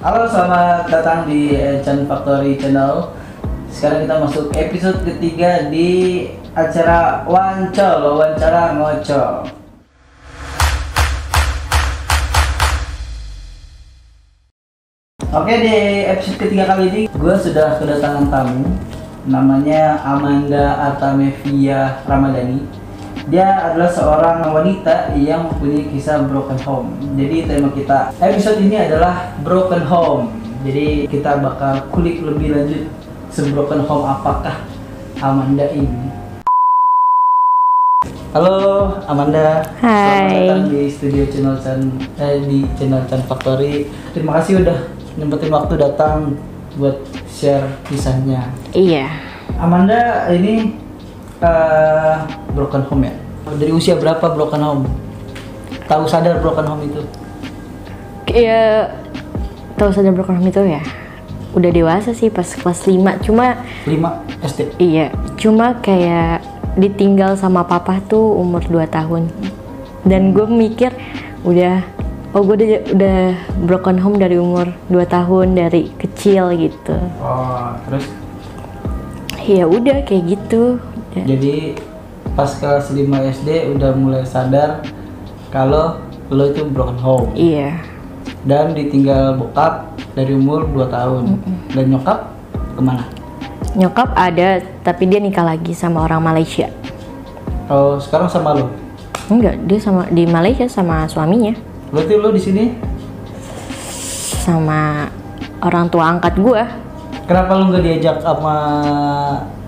Halo, selamat datang di Chan Factory Channel. Sekarang kita masuk episode ketiga di acara wawancara ngocol. Oke, di episode ketiga kali ini gue sudah kedatangan tamu. Namanya Amanda Artamevia Ramadhani. Dia adalah seorang wanita yang mempunyai kisah broken home. Jadi tema kita episode ini adalah broken home. Jadi kita bakal kulik lebih lanjut sebroken home apakah Amanda ini. Halo Amanda. Hai. Selamat datang di studio channel Chan Factory. Terima kasih udah nyempetin waktu datang buat share kisahnya. Iya. Amanda ini broken home ya? Dari usia berapa broken home? Tahu sadar broken home itu? Iya, tahu sadar broken home itu ya. Udah dewasa sih pas kelas 5, cuma 5 SD? iya, cuma kayak ditinggal sama papa tuh umur 2 tahun. Dan gue mikir gue udah broken home dari umur 2 tahun, dari kecil gitu. Oh, terus? Ya udah kayak gitu. Jadi pas kelas 5 SD udah mulai sadar kalau lo itu broken home. Iya. Dan ditinggal bokap dari umur 2 tahun. Dan nyokap kemana? Nyokap ada, tapi dia nikah lagi sama orang Malaysia. Oh, sekarang sama lo? Enggak, dia di Malaysia sama suaminya. Berarti lo di sini? Sama orang tua angkat gua. Kenapa lo nggak diajak sama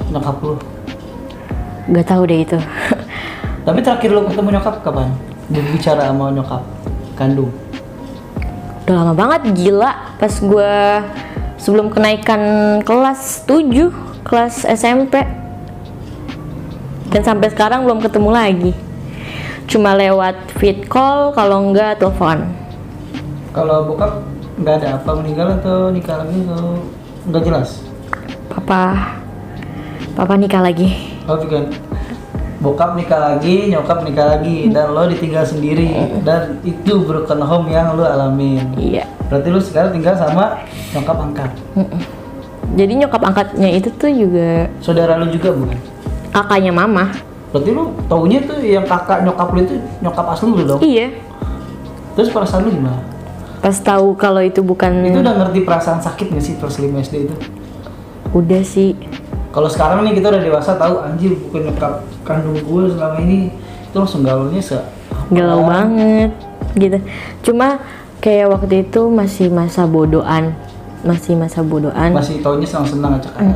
nyokap lo? Gak tahu deh itu. Tapi terakhir lo ketemu nyokap kapan? Berbicara sama nyokap kandung? Udah lama banget, gila. Pas gue sebelum kenaikan kelas 7, kelas SMP. Dan sampai sekarang belum ketemu lagi. Cuma lewat vid call, kalau enggak telepon. Kalau bokap nggak ada apa, meninggal atau nikah lagi atau nggak jelas? Papa nikah lagi. Oh, kan bokap nikah lagi, nyokap nikah lagi, dan lo ditinggal sendiri, dan itu broken home yang lo alamin. Iya. Berarti lo sekarang tinggal sama nyokap angkat. Jadi nyokap angkatnya itu tuh juga Saudara lo juga bukan? kakaknya mama. Berarti lo taunya tuh yang kakak nyokap lo itu nyokap asli lo dong? Iya. Terus perasaan lo gimana? Pas tahu kalau itu bukan. Itu udah ngerti perasaan sakit nggak sih kelas 5 SD itu? Udah sih. Kalau sekarang nih kita udah dewasa tahu anjir bukan nyokap kandung gue selama ini, itu langsung galaunya Galau banget gitu. Cuma kayak waktu itu masih masa bodohan. Masih taunya senang-senang aja kan.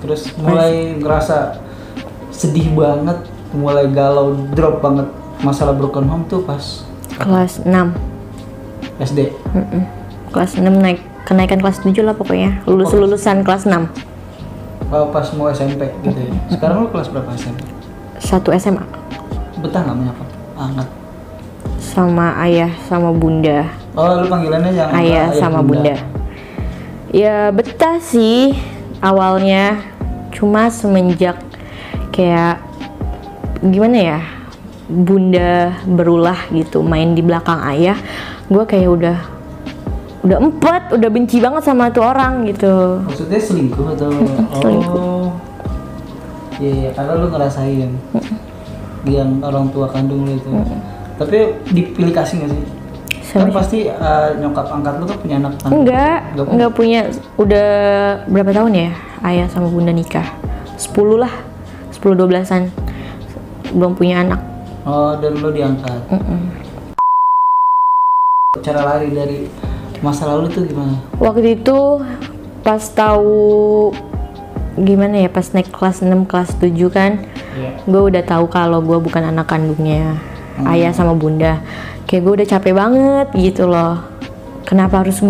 Terus mulai ngerasa sedih banget, mulai galau, drop banget masalah broken home tuh pas kelas 6 SD. Kelas 6 kenaikan kelas 7 lah pokoknya. Lulusan kelas 6. Oh, pas mau SMP gitu ya. Sekarang lu kelas berapa SMP? 1 SMA. Betah nggak menyapa? Anget. Sama ayah sama bunda. Oh, lu panggilannya yang ayah sama bunda. Ya betah sih awalnya. Cuma semenjak kayak gimana ya, bunda berulah gitu main di belakang ayah, gue kayak udah benci banget sama tuh orang gitu. Maksudnya selingkuh atau? Selingkuh. Oh, iya, karena lu ngerasain yang orang tua kandung lu itu. Tapi dipilih kasih nggak sih? Kan pasti nyokap angkat lu kan punya anak kan? Enggak punya. Udah berapa tahun ya ayah sama bunda nikah? 10 lah, 10-12an. Belum punya anak. Oh, dan lu diangkat. Cara lari dari masa lalu tuh gimana? Waktu itu pas tahu gimana ya, pas naik kelas 6 kelas 7 kan, gue udah tahu kalau gue bukan anak kandungnya ayah sama bunda. Kayak gue udah capek banget gitu loh. Kenapa harus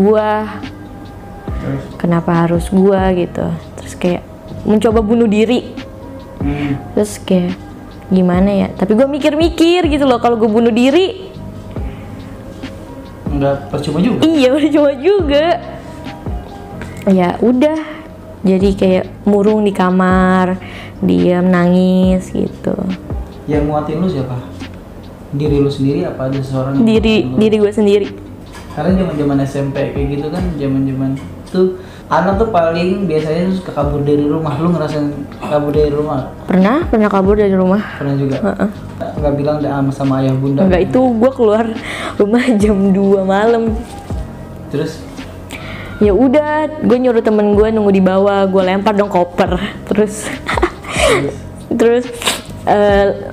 gue gitu. Terus kayak mencoba bunuh diri. Terus kayak gimana ya, tapi gue mikir-mikir gitu loh, kalau gue bunuh diri nggak percuma juga. Iya, percuma juga. Ya udah, jadi kayak murung di kamar, diam nangis gitu. Yang nguatin lu siapa? Diri lu sendiri apa ada seseorang yang Diri gue sendiri. Karena zaman SMP kayak gitu kan, zaman tuh anak tuh paling biasanya tuh suka kabur dari rumah. Lu ngerasain kabur dari rumah? Pernah kabur dari rumah. Pernah juga. Nggak bilang sama ayah bunda? Enggak, itu gue keluar rumah jam 2 malam. Terus? Ya udah, gue nyuruh temen gue nunggu di bawah, gue lempar dong koper, terus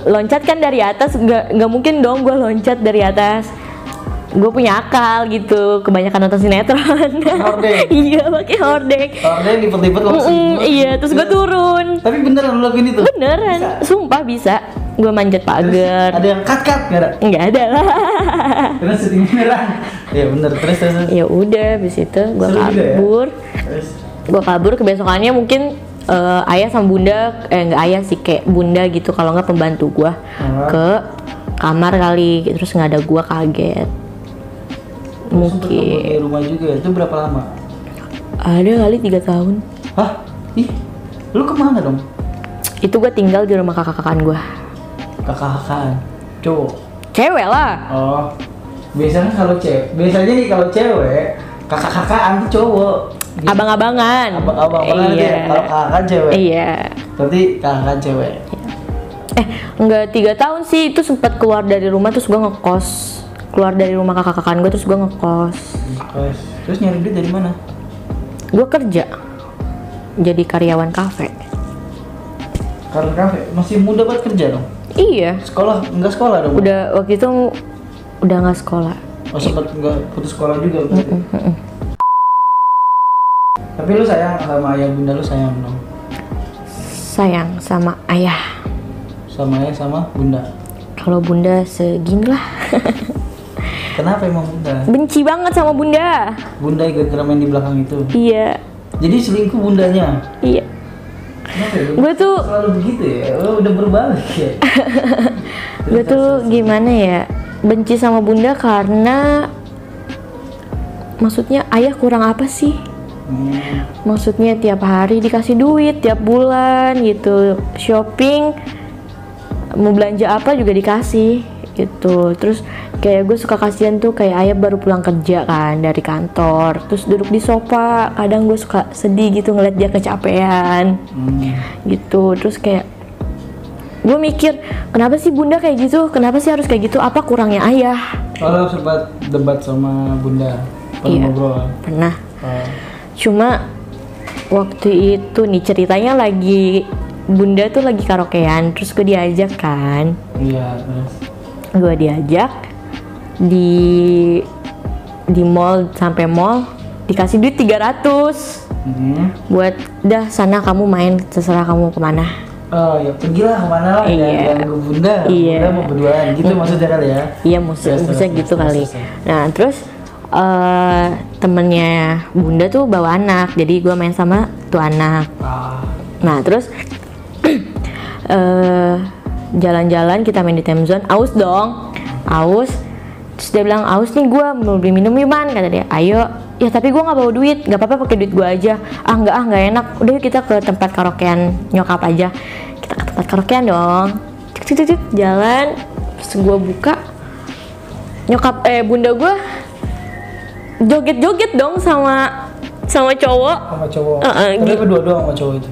loncat kan dari atas, nggak mungkin dong gue loncat dari atas. Gue punya akal gitu, kebanyakan nonton sinetron. Hordeng? Iya, pakai hordeng. Hordeng lipet-lipet lo Iya, terus gue turun. Tapi beneran lo lakuin itu? Beneran, sumpah bisa. Gue manjat pagar. Ada yang cut nggak ada? Nggak ada lah. Terus syuting beneran? Ya bener, terus. Ya udah, habis itu gue Seru juga ya? kabur. Terus? Gue kabur, kebesokannya mungkin ayah sama bunda, nggak ayah sih, kayak bunda gitu, kalau nggak pembantu gue ke kamar kali, terus nggak ada, gue kaget. Sempet kabur Mungkin dari rumah juga, itu berapa lama? ada kali 3 tahun. Hah? Ih, lu kemana dong? Itu gue tinggal di rumah kakak-kakan gue. Kakak-kakan, cowok? Cewek lah. Oh, biasanya nih kalau cewek, kakak-kakaan tuh cowok. Abang-abangan. Abang-abangan Iya. dia, kalau kakak cewek. Iya. Berarti kakak cewek. Enggak 3 tahun sih, itu sempat keluar dari rumah terus gue ngekos. Keluar dari rumah kakak-kakan gue terus gue ngekos. Terus nyari duit dari mana? Gue kerja jadi karyawan kafe. Karena kafe masih muda banget kerja dong. Iya. Sekolah enggak sekolah dong? Udah waktu itu udah nggak sekolah. Oh, sempat enggak putus sekolah juga berarti. Tapi lu sayang sama ayah bunda, lu sayang dong? Sayang sama ayah. Sama ayah sama bunda. Kalau bunda segini lah. Kenapa emang bunda? Benci banget sama bunda. Bunda ikut drama yang di belakang itu. Iya. Jadi selingkuh bundanya. Iya. Kenapa ya? Gue tuh Selalu begitu ya. Oh, udah berbalik ya. gue tuh gimana ya, benci sama bunda karena maksudnya ayah kurang apa sih? Maksudnya tiap hari dikasih duit, tiap bulan gitu, shopping, mau belanja apa juga dikasih gitu. Terus kayak gue suka kasihan tuh, kayak ayah baru pulang kerja kan dari kantor, terus duduk di sofa, kadang gue suka sedih gitu ngeliat dia kecapean gitu. Terus kayak gue mikir, kenapa sih bunda kayak gitu, kenapa sih harus kayak gitu, apa kurangnya ayah? Kalau sempat debat sama bunda, pernah Iya. ngobrol? Pernah. Oh. Cuma waktu itu nih ceritanya lagi bunda tuh lagi karaokean, terus gue diajak kan. Iya, terus. Gue diajak di mall, sampai mall dikasih duit 300 buat dah sana kamu main, terserah kamu kemana. Oh ya, pergilah kemana lah, Iya. jangan ke bunda. Iya. Bunda mau berduaan, gitu maksudnya kali ya? Iya, maksudnya gitu kali. Terus. Nah terus temennya bunda tuh bawa anak, jadi gue main sama tuh anak. Nah terus jalan-jalan, kita main di time zone, aus dong, aus. Terus dia bilang, aus nih gue mau beli minum Yuman, kata dia. Ayo. Ya tapi gue nggak bawa duit, nggak apa-apa pakai duit gue aja. Nggak enak, udah yuk kita ke tempat karaokean nyokap aja. Kita ke tempat karaokean dong. Cik, jalan. Terus gue buka, nyokap bunda gue joget-joget dong sama cowok. Sama cowok. Gitu. Tapi berdua doang sama cowok itu.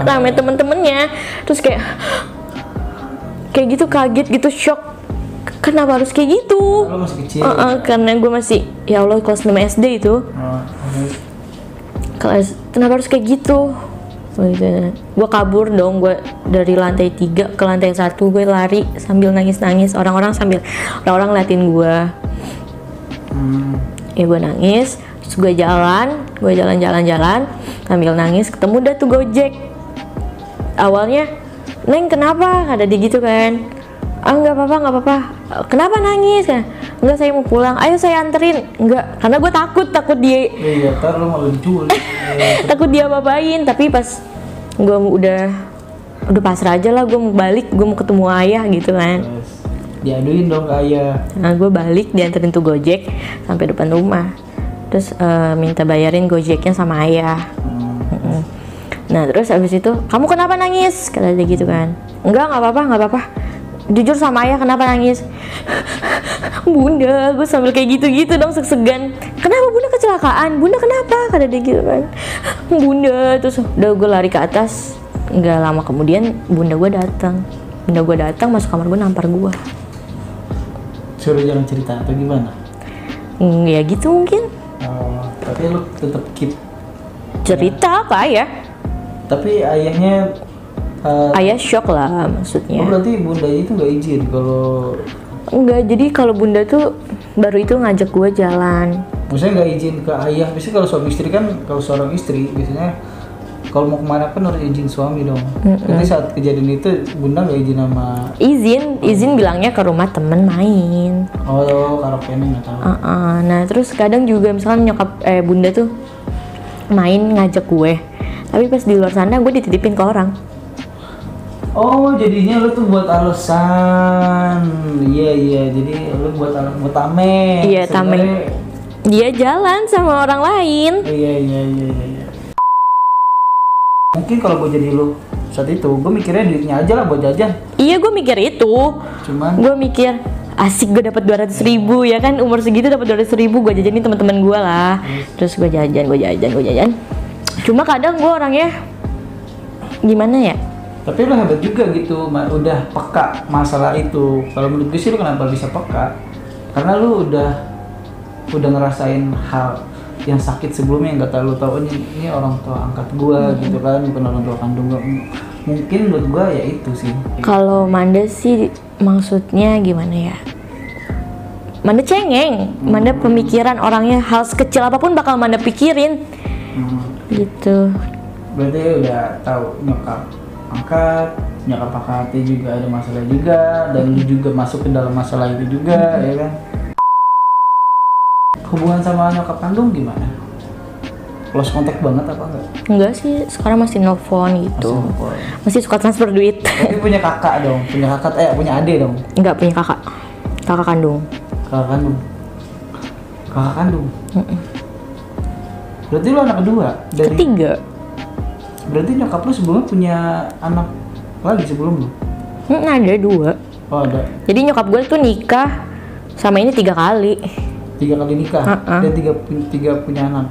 Rame temen-temennya. Terus kayak gitu, kaget gitu, shock. Kenapa harus kayak gitu? Lo masih kecil. Karena gue masih, ya Allah, kelas 5 SD itu. Kenapa harus kayak gitu? Gue kabur dong, gue dari lantai 3 ke lantai 1, gue lari sambil nangis-nangis. Orang-orang liatin gue. Ya gue nangis, terus gue jalan sambil nangis, ketemu dah tuh Gojek. Awalnya, Neng kenapa? Kata dia gitu kan. Nggak apa-apa. Kenapa nangis? Enggak, saya mau pulang. Ayo saya anterin. Enggak, karena gue takut dia. Iya, ntar lo malah diculik. Takut dia apain. Tapi pas gue udah pasrah aja lah, gue mau balik, gue mau ketemu ayah gitu kan. Terus diaduin dong ke ayah. Nah gue balik, dianterin tuh Gojek sampai depan rumah. Terus minta bayarin Gojeknya sama ayah. Nah terus abis itu, kamu kenapa nangis? Kata dia gitu kan. Enggak apa-apa. jujur sama ayah kenapa nangis. Bunda, gue sambil kayak gitu-gitu dong seg-segan. Kenapa bunda kecelakaan? Bunda kenapa? Kata dia gitu kan. Bunda, terus udah gue lari ke atas. Nggak lama kemudian bunda gue datang. Bunda gue datang masuk kamar gue nampar gue. Suruh jangan cerita atau gimana? Ya gitu mungkin. Oh, tapi lu tetap keep Cerita apa ayah? tapi ayahnya Ayah shock lah maksudnya. berarti bundanya itu nggak izin kalau Enggak, jadi kalau bunda tuh baru itu ngajak gue jalan. maksudnya nggak izin ke ayah. Biasanya kalau suami istri kan, kalau seorang istri biasanya kalau mau kemana pun harus izin suami dong. Jadi saat kejadian itu bunda nggak izin sama Izin bilangnya ke rumah temen main. karaoke nggak tahu. Nah terus kadang juga misalkan bunda tuh main ngajak gue, tapi pas di luar sana gue dititipin ke orang. Oh, jadinya lu tuh buat alasan. Iya, jadi lu buat tameng. Iya, tameng. Dia jalan sama orang lain. Iya. Mungkin kalau gue jadi lu saat itu, gue mikirnya duitnya aja lah buat jajan. Iya, gue mikir itu. Cuman gue mikir asik gue dapat 200.000 ya kan, umur segitu dapat 200.000 gue jajanin teman-teman gue lah. Terus gue jajan. Cuma kadang gue orangnya gimana ya? tapi lu hebat juga gitu, udah peka masalah itu. Kalau menurut gue sih lu kenapa bisa peka? Karena lu udah ngerasain hal yang sakit sebelumnya, yang gak tahu lu tahu ini orang tua angkat gua gitu kan, bukan orang tua kandung gua. Mungkin menurut gua ya itu sih. Kalau Manda sih maksudnya gimana ya? Manda cengeng, Manda pemikiran orangnya, hal sekecil apapun bakal Manda pikirin. Gitu. Berarti udah tahu nyokap angkat, nyokap angkatnya juga ada masalah juga, dan lu juga masuk ke dalam masalah itu juga, ya kan? Hubungan sama nyokap kandung gimana? Close contact banget apa enggak? Enggak sih, sekarang masih nelfon gitu. Masih suka transfer duit. Tapi punya kakak dong, punya adik dong. Enggak punya kakak. Kakak kandung. Kakak kandung. Berarti lu anak kedua dari Ketiga. Berarti nyokap lu sebelumnya punya anak lagi sebelum lu? Ada 2. Oh, ada. Jadi nyokap gue tuh nikah sama ini 3 kali. 3 kali nikah dan 3 punya anak.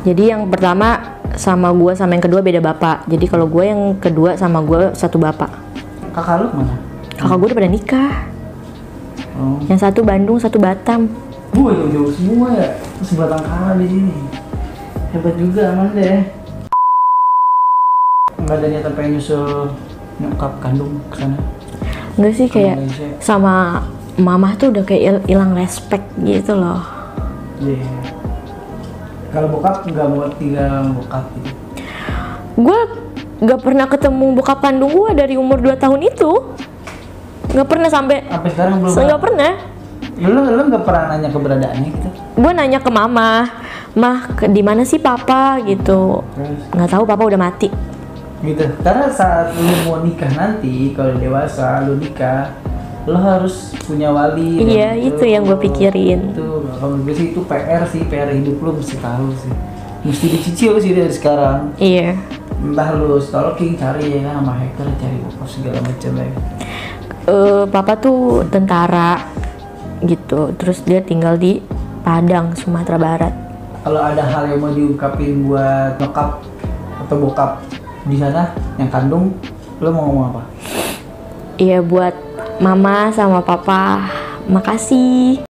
Jadi yang pertama sama gue sama yang kedua beda bapak. Jadi kalau gue yang kedua sama gue satu bapak. Kakak lu mana? Kakak gue udah pada nikah. Oh. Yang satu Bandung, satu Batam. Gue jauh-jauh semua ya. Sebatang kara di sini. Hebat juga Amanda ya. Nggak ada niatan pengen nyusul nyokap kandung ke sana? Enggak sih, kayak sama mama tuh udah kayak hilang respect gitu loh. Iya. Kalau bokap nggak mau tinggal bokap gitu. Gue nggak pernah ketemu bokap kandung gue dari umur 2 tahun itu. Nggak pernah sampai sekarang belum. Nggak pernah. Lu nggak pernah nanya keberadaannya gitu? Gue nanya ke mama, di mana sih papa gitu. Nggak tahu, papa udah mati. Gitu. Karena saat lu mau nikah nanti, kalau dewasa lu nikah, lo harus punya wali. Iya, itu yang gue pikirin. Itu kalau gue sih itu PR hidup lo mesti tahu sih. Mesti dicicil sih dari sekarang. Iya. Entah lu stalking, cari ya kan, sama hacker, cari bokap segala macam ya. Papa tuh tentara gitu, terus dia tinggal di Padang, Sumatera Barat. Kalau ada hal yang mau diungkapin buat nyokap atau bokap di sana yang kandung, lo mau ngomong apa? Iya, buat mama sama papa, makasih.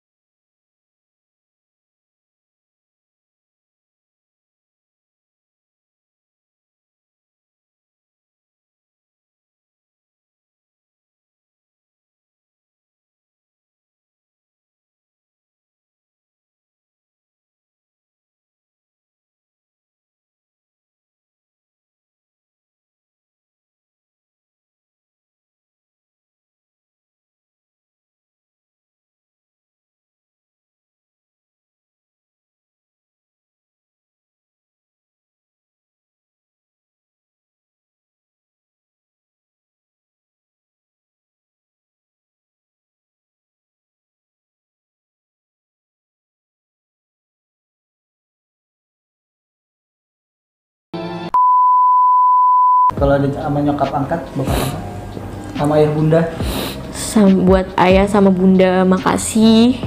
Kalau ada sama nyokap angkat, bokap angkat, sama ayah bunda, Buat ayah sama bunda, makasih.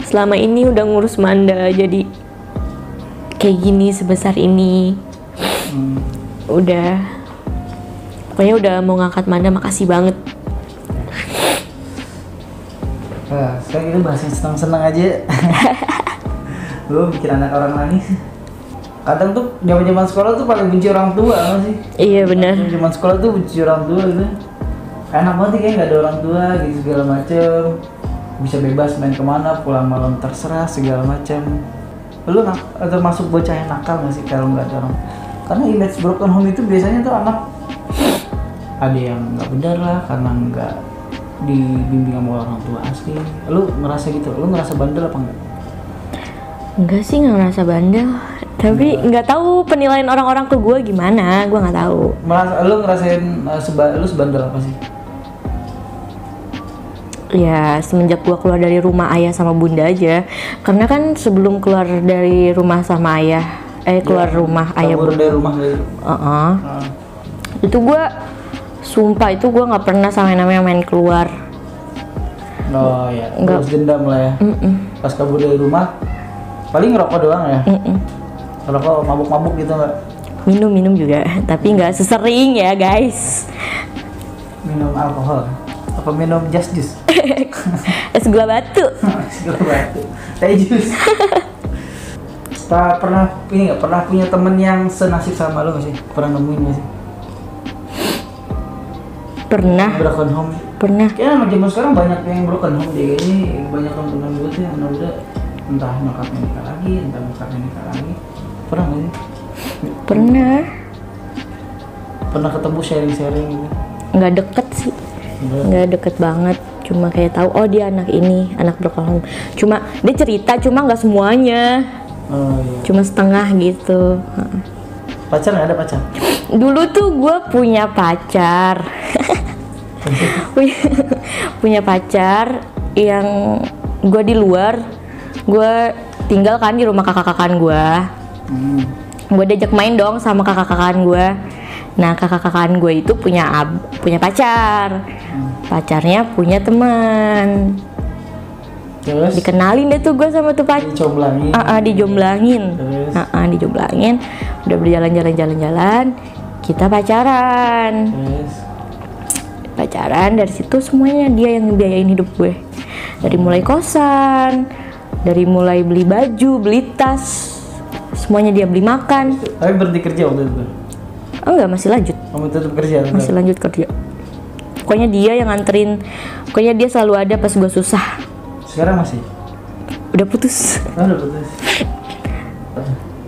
Selama ini udah ngurus Manda jadi kayak gini sebesar ini. Pokoknya udah mau ngangkat Manda, makasih banget. Nah, sekarang kita bahas yang senang-senang aja. Gue bikin anak orang nangis. Kadang tuh zaman sekolah tuh paling benci orang tua nggak sih? Iya benar. Zaman sekolah tuh benci orang tua gitu. Enak banget kayak nggak ada orang tua gitu segala macem. Bisa bebas main kemana, pulang malam terserah segala macam. Lu termasuk bocah yang nakal nggak sih kalau nggak ada orang? Karena image broken home itu biasanya tuh anak ada yang nggak benar lah karena nggak dibimbing sama orang tua asli. Lu ngerasa gitu? Lu ngerasa bandel apa enggak? Enggak sih, nggak ngerasa bandel. Tapi nggak tahu penilaian orang-orang ke gue gimana, gue nggak tahu. Lu ngerasain lu sebandel apa sih? Ya semenjak gue keluar dari rumah ayah sama bunda aja. Karena kan sebelum keluar dari rumah sama ayah, keluar rumah ayah bunda dari rumah gitu. Itu gue sumpah itu gue nggak pernah sama yang namanya main keluar. Oh ya, terus dendam lah ya. Pas kabur dari rumah, paling ngerokok doang ya. Ngerokok mabuk-mabuk gitu nggak? Minum juga, tapi nggak sesering ya guys. Minum alkohol? Apa minum jus? Es gula batu. Es gula batu. Teh jus. Pernah ini nggak? Pernah punya temen yang senasib sama lo nggak sih? Pernah nemuin nggak sih? Pernah. Broken home. Pernah. Kayaknya sama zaman sekarang banyak yang broken home deh. Ini banyak temen-temen gue tuh yang udah entah nyokapnya nikah lagi, entah bokapnya nikah lagi. Pernah nggak sih? Pernah. Pernah ketemu sharing-sharing gitu? Nggak deket sih. Nggak deket banget. Cuma kayak tahu oh dia anak ini, anak broken home. Cuma dia cerita, cuma nggak semuanya. Oh iya. Cuma setengah gitu. Pacar nggak ada pacar? Dulu tuh gue punya pacar. punya pacar yang gue di luar, gue tinggal kan di rumah kakak-kakan gue. Gue diajak main dong sama kakak-kakan gue. Nah kakak-kakan gue itu punya pacar. Pacarnya punya teman. Terus? Dikenalin deh tuh gue sama tuh pacar. Dijomblangin. Dijomblangin. Udah berjalan-jalan, kita pacaran. Terus? Pacaran, dari situ semuanya dia yang biayain hidup gue. Dari mulai kosan, dari mulai beli baju, beli tas, semuanya dia, beli makan. Tapi berhenti kerja waktu itu? Enggak, masih lanjut. Kamu tetap kerja? Masih lanjut kerja. Pokoknya dia yang nganterin, pokoknya dia selalu ada pas gue susah. Sekarang masih? Udah putus. Udah putus.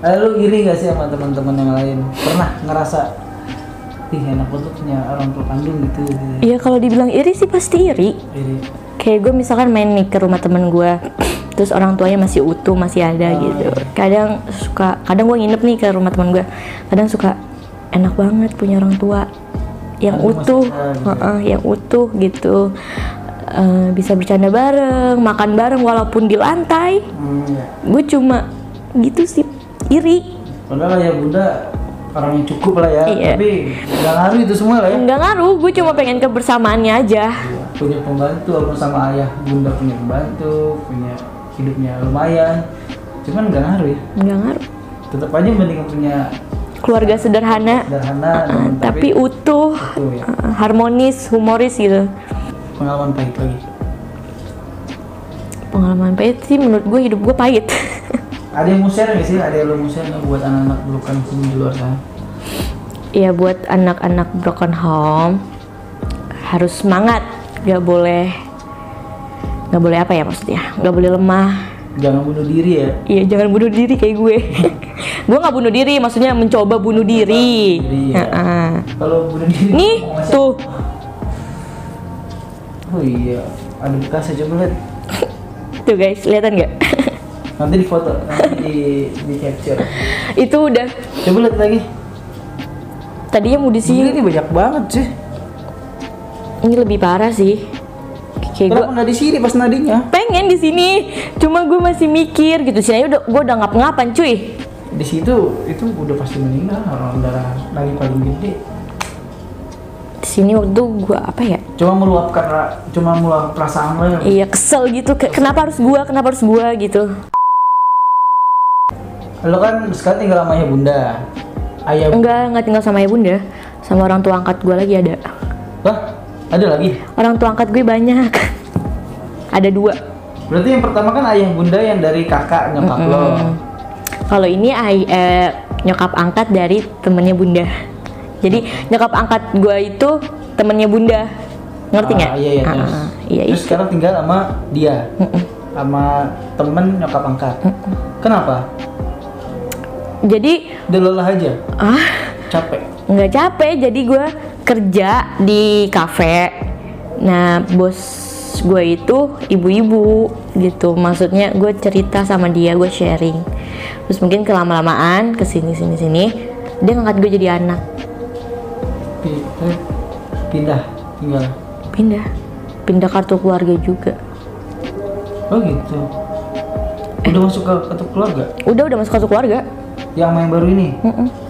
Lu iri gak sih sama teman-teman yang lain? Pernah ngerasa enak banget punya orang tua kandung gitu? Iya, kalau dibilang iri sih pasti iri. Kayak gue misalkan main nih ke rumah temen gue, terus orang tuanya masih utuh, masih ada gitu. Kadang gue nginep nih ke rumah temen gue, kadang suka enak banget punya orang tua yang utuh, yang utuh gitu. Bisa bercanda bareng, makan bareng walaupun di lantai. Gue cuma gitu sih, iri. Padahal ya bunda orang yang cukup lah ya, tapi nggak ngaruh itu semua lah ya. Nggak ngaruh, gue cuma pengen kebersamaannya aja. Punya pembantu, walaupun sama ayah bunda punya pembantu, punya hidupnya lumayan, cuman nggak ngaruh ya. Nggak ngaruh. Tetap aja mending punya keluarga sederhana, tapi utuh, ya. Harmonis, humoris gitu. Pengalaman pahit lagi? Pengalaman pahit sih menurut gue, hidup gue pahit. Ada yang mau share nggak sih? Ada yang lo mau share nggak buat anak-anak broken home di luar sana? Iya, buat anak-anak broken home harus semangat, nggak boleh apa ya maksudnya, nggak boleh lemah. Jangan bunuh diri ya? Iya, jangan bunuh diri kayak gue. Gue nggak bunuh diri, maksudnya mencoba bunuh diri. Kalau bunuh diri nih tuh. Oh iya, ada bekasnya, coba lihat. Tuh guys, kelihatan nggak? Nanti di foto, nanti di capture. Itu udah. Coba lihat lagi. Tadinya mau di sini. Ini banyak banget sih. Ini lebih parah sih. Kenapa nggak di sini pas nadinya? Pengen di sini, cuma gue masih mikir gitu. Sini gue udah ngap-ngapan cuy. Di situ itu udah pasti meninggal, orang darah lagi paling gede. Di sini waktu gue apa ya? Cuma meluap perasaan lo ya? Iya, kesel gitu. Kenapa harus gua gitu. Lo kan sekarang tinggal sama ayah bunda. Enggak tinggal sama ayah bunda. Sama orang tua angkat gua lagi ada. Wah, ada lagi? Orang tua angkat gue banyak. Ada 2. Berarti yang pertama kan ayah bunda yang dari kakak nyokap lo. Kalau ini nyokap angkat dari temennya bunda. Jadi nyokap angkat gue itu temennya bunda. Ngerti nggak? Iya terus. Iya, terus sekarang tinggal sama dia. Sama temen nyokap angkat. Kenapa? Jadi Udah lelah aja? Capek? nggak capek, jadi gue kerja di kafe. Nah, bos gue itu ibu-ibu gitu, maksudnya gue cerita sama dia, gue sharing, terus mungkin kelama-lamaan kesini sini dia ngangkat gue jadi anak. Pindah kartu keluarga juga. Oh gitu. Udah masuk ke kartu keluarga? Udah masuk kartu keluarga. Yang main baru ini?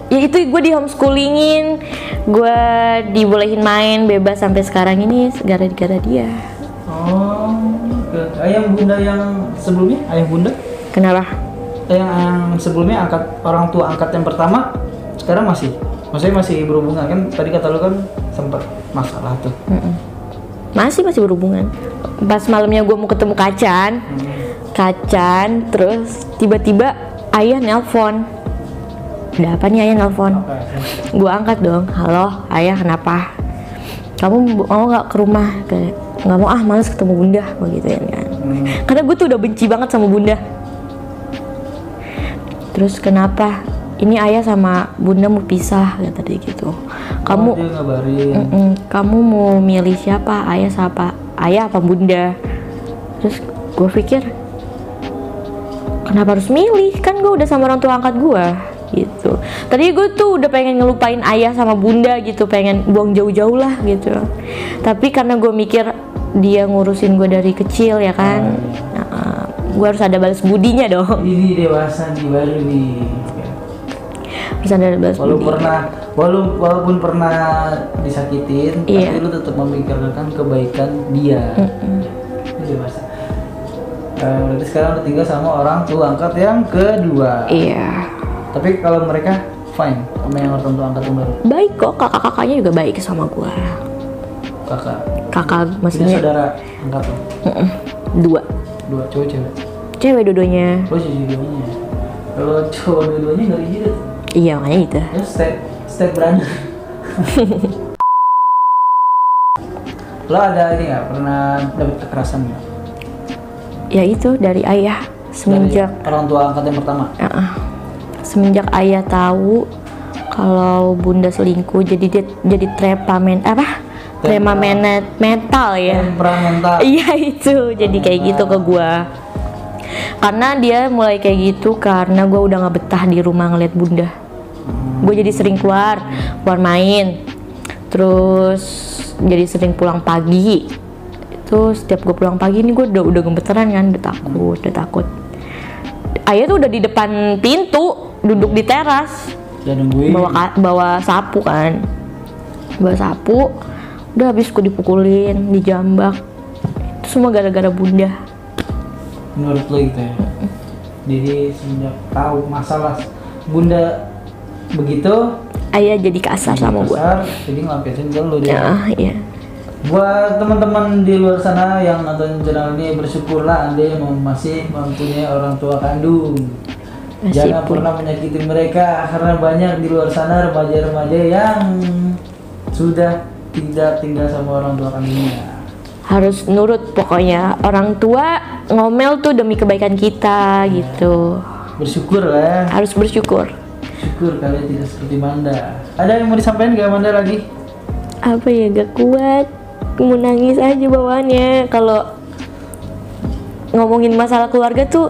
Ya itu gue di homeschoolingin, gue dibolehin main bebas sampai sekarang ini gara-gara dia. Oh, ayah bunda yang sebelumnya, ayah bunda? Kenapa? Yang sebelumnya orang tua angkat yang pertama, sekarang maksudnya masih berhubungan kan? Tadi kata lu kan sempat masalah tuh. Masih berhubungan. Pas malamnya gue mau ketemu Kacan, terus tiba-tiba ayah nelpon. Ada apa nih ayah nelpon? Gue angkat dong. Halo ayah, kenapa? Kamu mau nggak ke rumah? Nggak mau, males ketemu bunda, begitu kan. Karena gue tuh udah benci banget sama bunda. Terus kenapa? Ini ayah sama bunda mau pisah, kata dia gitu. Kamu dia ngabarin. Kamu mau milih siapa? Ayah apa bunda? Terus gue pikir, kenapa harus milih? Kan gue udah sama orang tua angkat gue gitu. Tadi gue tuh udah pengen ngelupain ayah sama bunda gitu, pengen buang jauh-jauh lah gitu. Tapi karena gue mikir dia ngurusin gue dari kecil ya kan, gue harus ada balas budinya dong. Ini dewasa nih baru nih. Harus ada balas budi. Walaupun pernah disakitin, tapi lu tetap memikirkan kebaikan dia. Ini dewasa. Berarti sekarang udah tinggal sama orang tua angkat yang kedua. Iya. Tapi kalau mereka fine sama yang orang tua angkat yang baru? Baik kok, kakak-kakaknya juga baik sama gua. Kakak maksudnya? Saudara angkat lo? 2. 2, cowok cewek? Cewek dua-duanya. Oh cewek-duanya. Kalau cowok dua-duanya ngeri juga tuh. Iya makanya itu. Ya step brother. Lo ada ini nggak pernah dapet kekerasan nggak? Ya itu dari ayah semenjak dari orang tua angkat yang pertama. Semenjak ayah tahu kalau bunda selingkuh, jadi dia jadi mental ya. Temperamental. Iya itu, jadi kayak gitu ke gua. Karena dia mulai kayak gitu karena gua udah nggak betah di rumah ngeliat bunda. Gue jadi sering keluar main, terus jadi sering pulang pagi. Itu setiap gue pulang pagi ini gue udah gemeteran kan, udah takut. Ayah tuh udah di depan pintu, duduk di teras, bawa sapu kan, udah habis gue dipukulin, dijambak. Itu semua gara-gara bunda. Menurut lo gitu ya? Jadi semenjak tahu masalah bunda begitu, ayah jadi kasar sama gue. Jadi ngelampiasin ke lo dia. Iya. Buat teman-teman di luar sana yang nonton channel ini, bersyukurlah Anda yang masih mempunyai orang tua kandung. Jangan pernah menyakiti mereka, karena banyak di luar sana remaja-remaja yang sudah tidak tinggal sama orang tua kandungnya. Harus nurut pokoknya, orang tua ngomel tuh demi kebaikan kita gitu. Bersyukur lah. Harus bersyukur. Syukur kalian tidak seperti Manda. Ada yang mau disampaikan gak Manda lagi? Apa ya, gak kuat, mau nangis aja bawaannya. Kalau ngomongin masalah keluarga tuh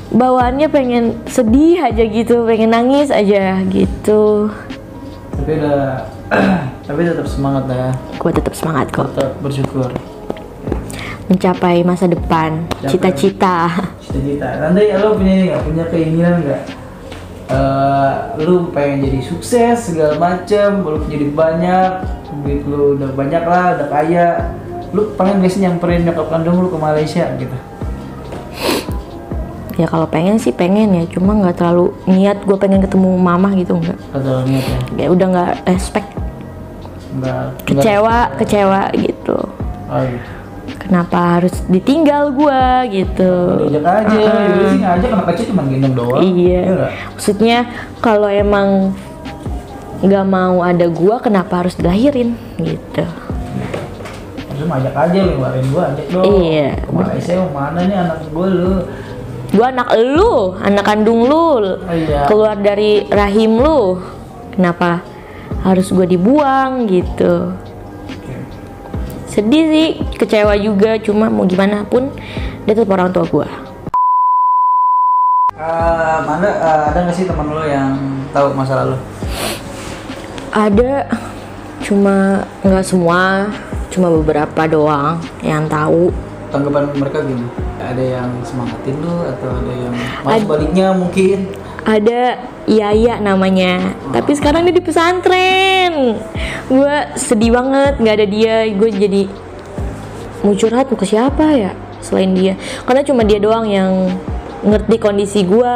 bawaannya pengen sedih aja gitu, pengen nangis aja gitu. Tapi tetap semangat lah ya. Gue tetap semangat kok. Tetap bersyukur. Mencapai masa depan, cita-cita. Nanti lo punya keinginan nggak? Lu pengen jadi sukses segala macam, lu jadi banyak, duit lu udah banyak lah, udah kaya, lu pengen gak sih nyamperin nyokap kandung lu ke Malaysia gitu? Ya kalau pengen sih pengen ya, cuma nggak terlalu niat gue pengen ketemu mama gitu, nggak. Atau niat ya? Ya udah nggak respect. Enggak. Kecewa gitu. Oh iya. Kenapa harus ditinggal gue gitu? Diajak aja, ya sih ngajak anak kecil cuma gendong doang. Iya. Ya nggak? Maksudnya kalau emang nggak mau ada gue, kenapa harus dilahirin gitu? Terus ajak aja, lu ngeluarin gua, ajak dong. Iya. Ke Malaysia mana nih anak gua lu? Gue anak lu, anak kandung lu, Iya. keluar dari rahim lu, kenapa harus gue dibuang gitu? Sedih sih, kecewa juga, cuma mau gimana pun dia tetap orang tua gue. Manda, ada nggak sih teman lo yang tahu masa lalu? Ada, cuma nggak semua, cuma beberapa doang yang tahu. Tanggapan mereka gimana? Ada yang semangatin lo atau ada yang malah sebaliknya mungkin? Ada Yaya namanya, tapi sekarang dia di pesantren. Gue sedih banget nggak ada dia. Gue jadi mau curhat ke siapa ya selain dia, karena cuma dia doang yang ngerti kondisi gue,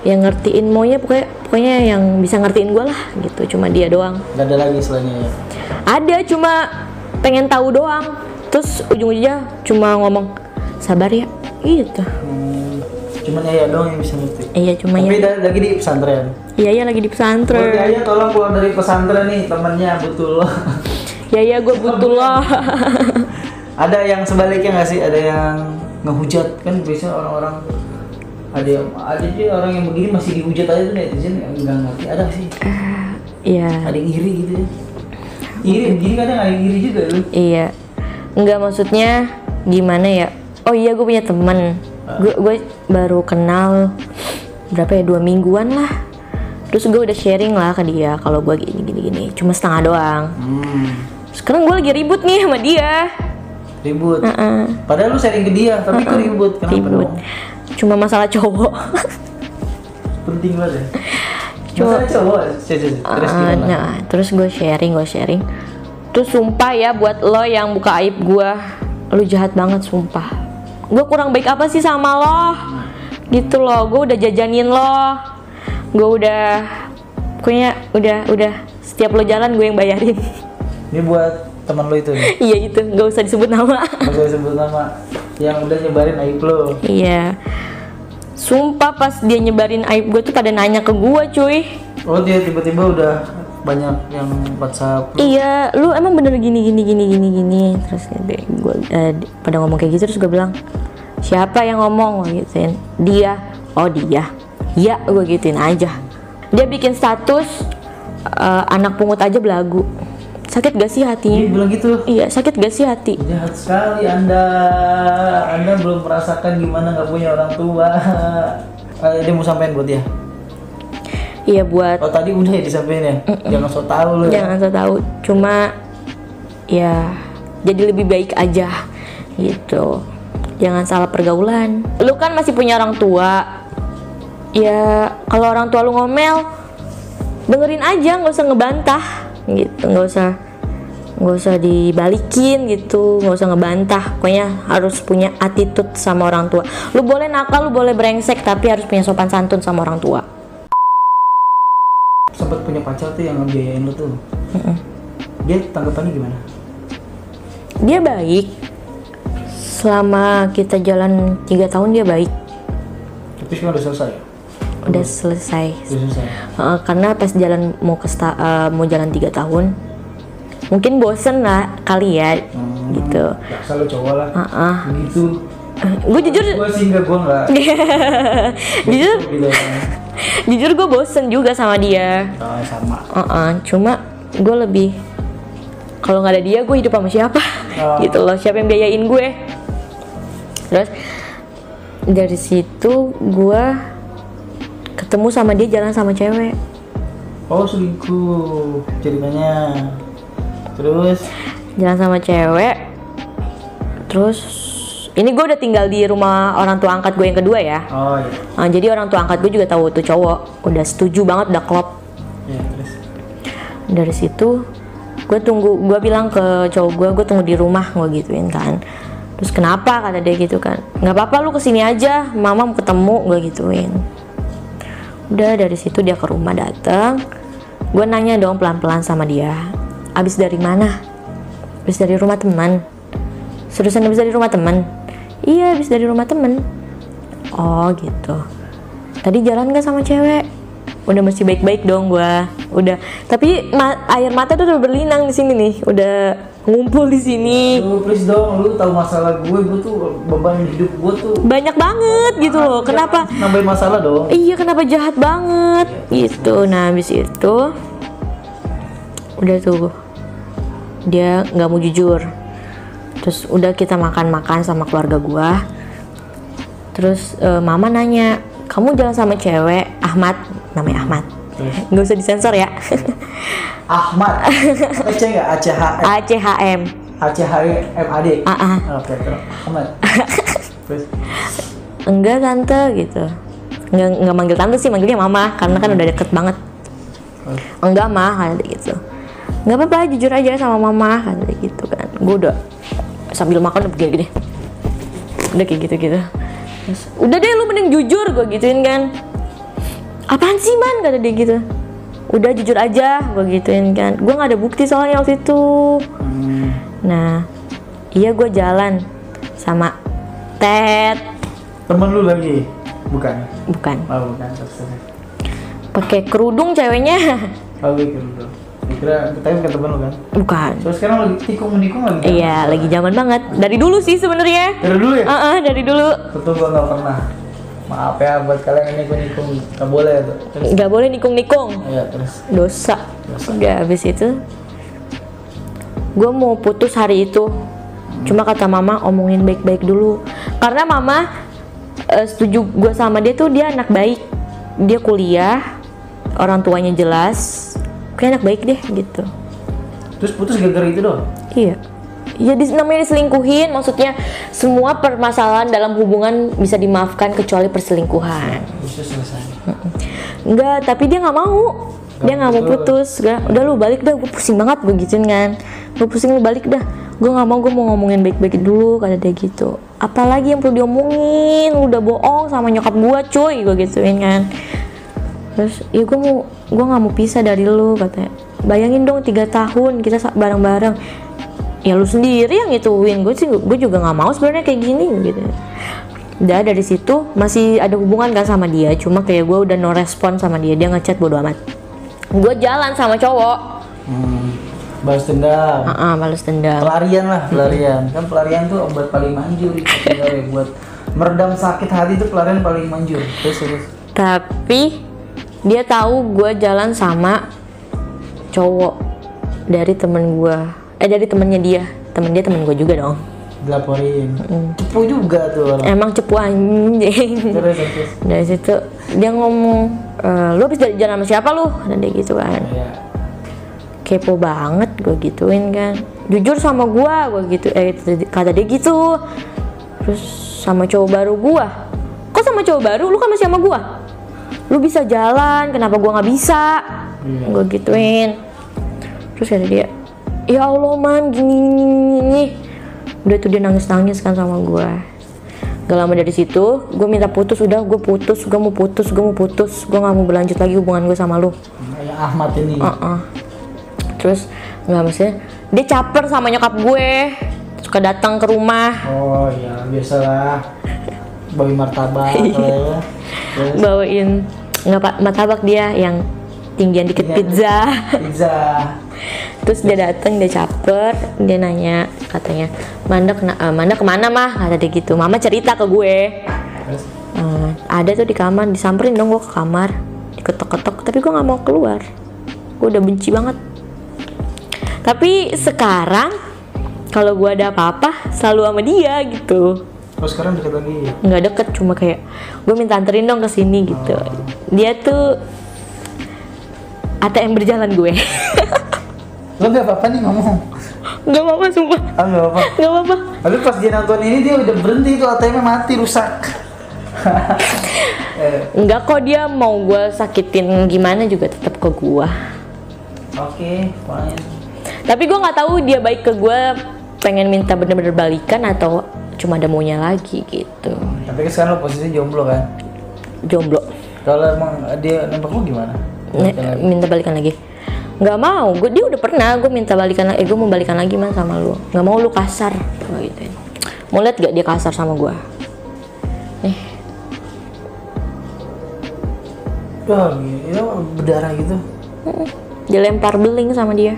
yang ngertiin maunya, pokoknya yang bisa ngertiin gue lah gitu. Cuma dia doang. Gak ada lagi selainnya ya? Ada, cuma pengen tahu doang, terus ujung-ujungnya cuma ngomong sabar ya gitu. Cuman Yaya doang yang bisa ngerti? Iya, cuma Tapi ya. lagi di pesantren? Iya lagi di Buat pesantren. Yaya tolong keluar dari pesantren nih, temennya butuh lo. Yaya gue butuh lo. Ada yang sebaliknya nggak sih? Ada yang ngehujat kan, biasa orang-orang ada sih orang yang begini masih dihujat aja tuh netizen nggak ngerti. Ada nggak sih? Iya. Ada yang iri gitu ya? Iri kadang ada yang iri juga lu. Iya. Enggak, maksudnya gimana ya? Oh iya, gue punya temen. Gue baru kenal berapa ya, 2 mingguan lah. Terus gue udah sharing lah ke dia kalau gue gini. Cuma setengah doang. Sekarang gue lagi ribut nih sama dia. Ribut. Padahal lu sharing ke dia, tapi kok ribut? Kenapa Ribut. dong? Cuma masalah cowok. Penting banget ya. Masalah cowok. Terus gimana? Nah, terus gue sharing. Terus sumpah ya, buat lo yang buka aib gue, lo jahat banget sumpah. Gue kurang baik apa sih sama lo? Gitu loh, gue udah jajanin lo. Gue pokoknya udah setiap lo jalan gue yang bayarin. Ini buat teman lo itu nih? Iya itu, gak usah disebut nama. Gak usah disebut nama. Yang udah nyebarin aib lo? Iya. Sumpah pas dia nyebarin aib gue tuh pada nanya ke gue cuy. Oh, dia tiba-tiba udah banyak yang WhatsApp lo? Iya, lu emang bener gini. Terus gue pada ngomong kayak gitu, terus gue bilang, siapa yang ngomong? Gue gituin. Dia. Oh dia. Ya, gue gituin aja. Dia bikin status anak pungut aja belagu. Sakit gak sih hatinya? Dia bilang gitu? Iya, sakit gak sih hati? Jahat sekali Anda belum merasakan gimana gak punya orang tua. Dia mau sampein buat dia? Iya buat. Oh tadi udah ya disampaikan ya? Jangan so tau lu ya? Jangan so tau, cuma ya jadi lebih baik aja gitu. Jangan salah pergaulan. Lu kan masih punya orang tua. Ya kalau orang tua lu ngomel, dengerin aja, nggak usah ngebantah gitu, nggak usah dibalikin gitu, nggak usah ngebantah. Pokoknya harus punya attitude sama orang tua. Lu boleh nakal, lu boleh brengsek, tapi harus punya sopan santun sama orang tua. Sempat punya pacar tuh yang ngebiayain lu tuh. Dia tanggapannya gimana? Dia baik. Selama kita jalan 3 tahun dia baik. Tapi sekarang udah selesai? Udah selesai. Udah selesai? Karena pas jalan mau jalan 3 tahun, mungkin bosen lah kali ya, gitu. Biasa lo cowok lah. Begitu. Gue jujur. Gue sih enggak, gue enggak. Jujur. Gitu. Jujur gue bosen juga sama dia. Oh, sama. Cuma gue lebih, kalau nggak ada dia gue hidup sama siapa? Gitu loh, siapa yang biayain gue? Terus dari situ gue ketemu sama dia jalan sama cewek. Oh selingkuh ceritanya. Terus Jalan sama cewek. Terus ini gue udah tinggal di rumah orang tua angkat gue yang kedua ya. Oh iya. Jadi orang tua angkat gue juga tahu tuh cowok, udah setuju banget, udah klop. Ya terus. Dari situ gue bilang ke cowok gue tunggu di rumah, gue gituin kan. Terus kenapa, kata dia gitu kan, nggak apa-apa lu kesini aja, mama mau ketemu, gue gituin. Udah dari situ dia ke rumah datang, gue nanya dong pelan-pelan sama dia, abis dari mana? Abis dari rumah teman. Seriusan abis dari rumah teman? Iya, abis dari rumah teman. Oh gitu. Tadi jalan gak sama cewek? Udah masih baik-baik dong gua. Udah. Tapi air mata tuh udah berlinang di sini nih. Udah ngumpul di sini. Lu please dong, lu tahu masalah gue tuh beban hidup gue tuh Banyak banget gitu loh. Kenapa? Nambahin masalah dong. Iya, kenapa jahat banget gitu. Nah, habis itu udah tuh dia nggak mau jujur. Terus udah kita makan-makan sama keluarga gua. Terus mama nanya, kamu jalan sama cewek Ahmad, namanya Ahmad, nggak usah disensor ya. Ahmad, Aceh nggak? ACHM. ACHM. ACHMAD. Oke, terus Ahmad. Terus Enggak tante gitu. Nggak manggil tante sih, manggilnya mama karena kan udah deket banget. Enggak mah, kata dia gitu. Nggak apa-apa, jujur aja sama mama, kata dia gitu kan. Gue udah sambil makan udah begini-gini, udah kayak gitu-gitu. Terus, udah deh lu mending jujur, gue gituin kan. Apaan sih man, kata dia gitu. Udah jujur aja, gue gituin kan. Gue nggak ada bukti soalnya waktu itu. Nah, iya gue jalan sama Ted. temen lu lagi? Bukan. Bukan. Oh, bukan. Terus. Pakai kerudung ceweknya. Oh, gitu. Kira tapi bukan temen lu kan? Bukan. Terus sekarang lagi tikung-menikung lagi? Iya, lagi zaman banget. Dari dulu sih sebenarnya. Dari dulu ya? Dari dulu. Tentu gua nggak pernah. Maaf ya buat kalian yang nikung-nikung, nggak boleh tuh. Terus, Nggak boleh nikung-nikung. iya terus. Dosa. Udah habis itu, gue mau putus hari itu. Cuma kata mama omongin baik-baik dulu. Karena mama setuju gue sama dia tuh, dia anak baik. Dia kuliah, orang tuanya jelas. Kayak anak baik deh gitu. Terus putus gara-gara itu doang? Iya. Ya namanya diselingkuhin, maksudnya semua permasalahan dalam hubungan bisa dimaafkan kecuali perselingkuhan. Bisa selesai. Enggak, tapi dia nggak mau. Dia nggak mau putus. Udah lu balik dah, gue pusing banget begituin kan. Gue pusing, lu balik dah. Gue nggak mau, gue mau ngomongin baik-baik dulu, kata dia gitu. Apalagi yang perlu diomongin, lu udah bohong sama nyokap gue cuy, gue gituin kan. Terus ya gue nggak mau pisah dari lu, katanya. Bayangin dong 3 tahun kita bareng-bareng. Ya lu sendiri yang ngituin, gue juga nggak mau sebenarnya kayak gini gitu. Udah dari situ masih ada hubungan kan sama dia, cuma kayak gue udah no respon sama dia ngechat bodo amat. Gue jalan sama cowok. Balas dendam. Balas dendam. Pelarian lah, pelarian. Kan pelarian tuh obat paling manjur itu buat meredam sakit hati, itu pelarian paling manjur. Terus. Tapi dia tahu gue jalan sama cowok dari temen gue. Dari temennya dia. Temen dia temen gue juga dong. Dilaporin. Cepu juga tuh orang. Emang cepu anjing. Terus. Dari situ dia ngomong, lu habis dari jalan sama siapa lu? Dan dia gitu kan. Iya. Kepo banget, gue gituin kan. Jujur sama gue gitu. Kata dia gitu. Terus sama cowok baru gue. Kok sama cowok baru? Lu kan masih sama gue. Lu bisa jalan, kenapa gue nggak bisa? Iya. Gue gituin. Terus kata dia, ya Allah man, gini. Udah tuh dia nangis kan sama gue. Gak lama dari situ, gue minta putus. Udah, gue mau putus. Gue gak mau berlanjut lagi hubungan gue sama lu. Kayak Ahmad ini. Terus nggak, maksudnya dia caper sama nyokap gue, suka datang ke rumah. Oh ya biasalah, bawain martabak. Ya. Bawain martabak dia yang tinggian dikit, pizza. Terus dia datang, dia caper, dia nanya, katanya Manda kemana mah, kata dia gitu. Mama cerita ke gue. Terus? Ada tuh di kamar, disamperin dong gue ke kamar, diketok-ketok, tapi gue nggak mau keluar. Gue udah benci banget. Tapi sekarang kalau gue ada apa-apa selalu sama dia gitu. Oh sekarang deket lagi? Nggak deket, cuma kayak gue minta anterin dong ke sini gitu. Dia tuh ATM berjalan gue. Lo nggak apa-apa nih ngomong? Nggak apa-apa sumpah. Nggak apa-apa? Nggak apa-apa. Lalu pas dia nonton ini dia udah berhenti tuh, ATM-nya mati, rusak. Enggak kok, dia mau gue sakitin gimana juga tetap ke gue. Oke, fine. Tapi gue nggak tahu dia baik ke gue pengen minta bener-bener balikan atau cuma ada maunya lagi gitu. Tapi kan sekarang lo posisinya jomblo kan? Jomblo. Kalau emang dia nembak lo gimana? Minta balikan lagi. Nggak mau, dia udah pernah gue minta balikan lagi, gue mau balikan lagi man sama lu. Nggak mau, lu kasar gitu. Mau lihat gak dia kasar sama gue? Nih. Wah, itu berdarah gitu. Dilempar beling sama dia.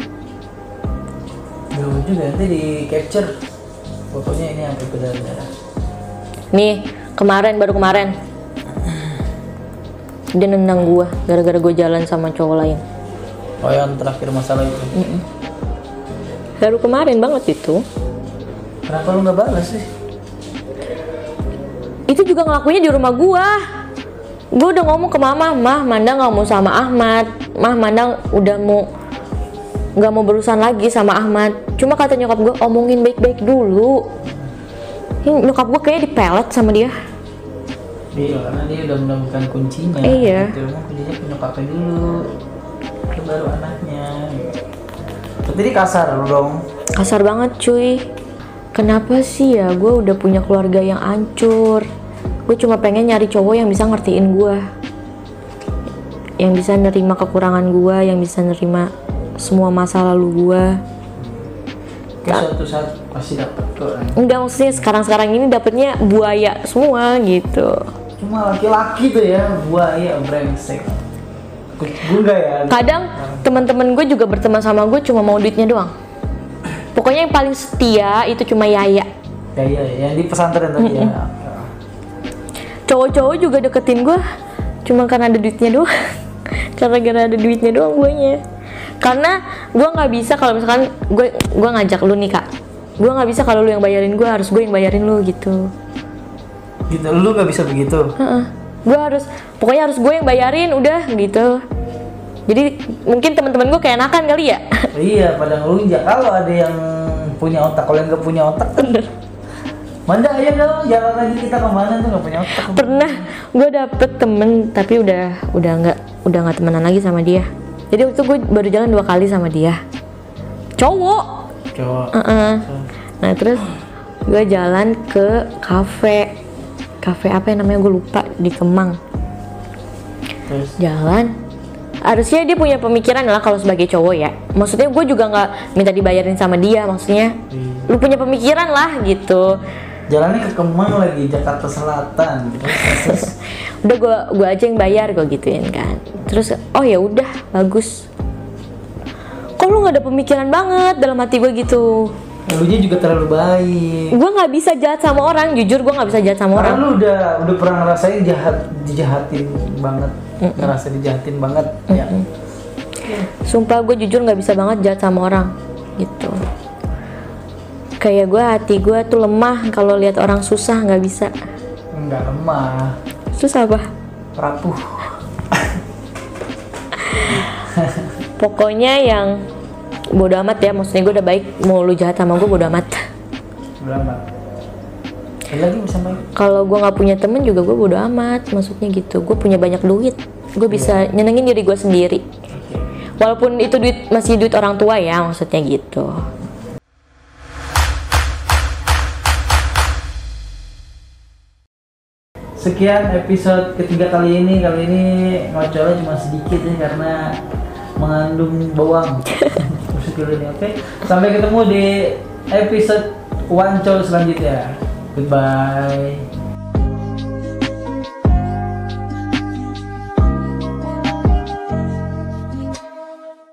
Jauh juga, nanti di capture fotonya ini sampai berdarah. Nih, baru kemarin dia nendang gue gara-gara gue jalan sama cowok lain. Oh, yang terakhir masalah itu. Baru kemarin banget itu. Kenapa lu nggak balas sih? Itu juga ngelakuinnya di rumah gue. Gue udah ngomong ke mama, Mah, Mandang nggak mau sama Ahmad. Mah, Mandang udah nggak mau berurusan lagi sama Ahmad. Cuma kata nyokap gue, omongin baik-baik dulu. Ini nyokap gue kayaknya dipelet sama dia. Iya, karena dia udah menemukan kuncinya. Iya. Gitu. Kuncinya ke nyokapnya dulu, itu baru anaknya. Berarti dia kasar lu dong. Kasar banget cuy. Kenapa sih ya gue udah punya keluarga yang hancur. Gue cuma pengen nyari cowok yang bisa ngertiin gue, yang bisa nerima kekurangan gue, yang bisa nerima semua masa lalu gue. Suatu saat pasti dapet kok. Enggak, maksudnya sekarang ini dapetnya buaya semua gitu. Cuma laki-laki tuh ya, buaya brengsek. Gue enggak ya. Kadang teman-teman gue juga berteman sama gue cuma mau duitnya doang. Pokoknya yang paling setia itu cuma Yaya. Ya, yang di pesantren tadi ya. Cowok-cowok juga deketin gue cuma karena ada duitnya doang. Karena gara ada duitnya doang guanya. Karena gue nggak bisa kalau misalkan gue ngajak lu nih kak, gue nggak bisa kalau lu yang bayarin gue, harus gue yang bayarin lu gitu. Gitu, lu nggak bisa begitu. Gue pokoknya harus gue yang bayarin udah gitu. Jadi mungkin teman-teman gue kayak enakan kali ya. Iya, pada ngelunjak. Kalau ada yang punya otak, kalau yang nggak punya otak kan. Manda, ayo dong, jalan lagi kita kemana tuh, nggak punya otak. Pernah gue dapet temen tapi udah nggak temenan lagi sama dia. Jadi waktu itu gue baru jalan 2 kali sama dia. Cowok. Nah terus gue jalan ke kafe apa yang namanya gue lupa, di Kemang. Terus Jalan. Harusnya dia punya pemikiran lah kalau sebagai cowok ya. Maksudnya gue juga nggak minta dibayarin sama dia. Maksudnya lu punya pemikiran lah gitu. jalannya ke Kemang lagi, Jakarta Selatan. Terus Udah gue aja yang bayar, gue gituin kan. Terus oh ya udah bagus. Kok lu nggak ada pemikiran banget dalam hati gue gitu. Elunya juga terlalu baik. Gue nggak bisa jahat sama orang, jujur gue nggak bisa jahat sama orang. Karena lu udah pernah ngerasain dijahatin banget, ngerasa dijahatin banget. Ya. Sumpah gue jujur nggak bisa banget jahat sama orang gitu. Kayak hati gue tuh lemah kalau lihat orang susah, nggak bisa. Enggak lemah. Susah apa? Rapuh. Pokoknya yang bodo amat ya, maksudnya gue udah baik, mau lu jahat sama gue bodo amat. Berapa? Lagi bisa main. Kalau gue nggak punya temen juga gue bodo amat, maksudnya gitu. Gue punya banyak duit, gue bisa nyenengin diri gue sendiri. Walaupun itu masih duit orang tua ya, maksudnya gitu. Sekian episode ketiga kali ini. Kali ini ngocolnya cuma sedikit ya karena mengandung bawang. Oke. Sampai ketemu di episode Wancol selanjutnya. Goodbye.